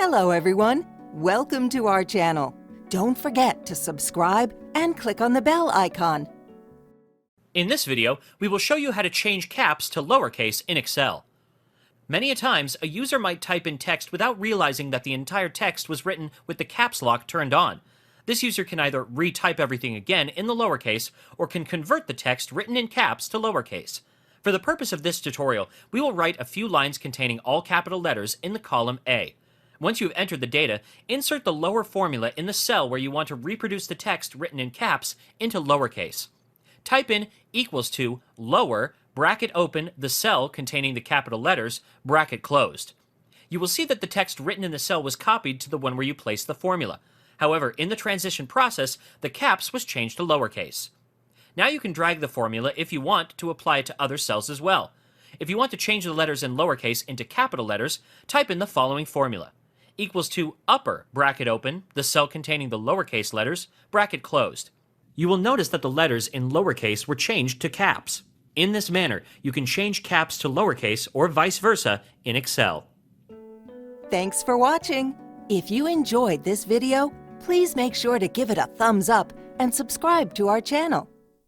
Hello everyone, welcome to our channel. Don't forget to subscribe and click on the bell icon. In this video, we will show you how to change caps to lowercase in Excel. Many a times, a user might type in text without realizing that the entire text was written with the caps lock turned on. This user can either retype everything again in the lowercase or can convert the text written in caps to lowercase. For the purpose of this tutorial, we will write a few lines containing all capital letters in the column A. Once you have entered the data, insert the lower formula in the cell where you want to reproduce the text written in caps into lowercase. Type in equals to lower, bracket open, the cell containing the capital letters, bracket closed. You will see that the text written in the cell was copied to the one where you placed the formula. However, in the transition process, the caps was changed to lowercase. Now you can drag the formula if you want to apply it to other cells as well. If you want to change the letters in lowercase into capital letters, type in the following formula. Equals to upper, bracket open, the cell containing the lowercase letters, bracket closed. You will notice that the letters in lowercase were changed to caps. In this manner, you can change caps to lowercase or vice versa in Excel. Thanks for watching. If you enjoyed this video, please make sure to give it a thumbs up and subscribe to our channel.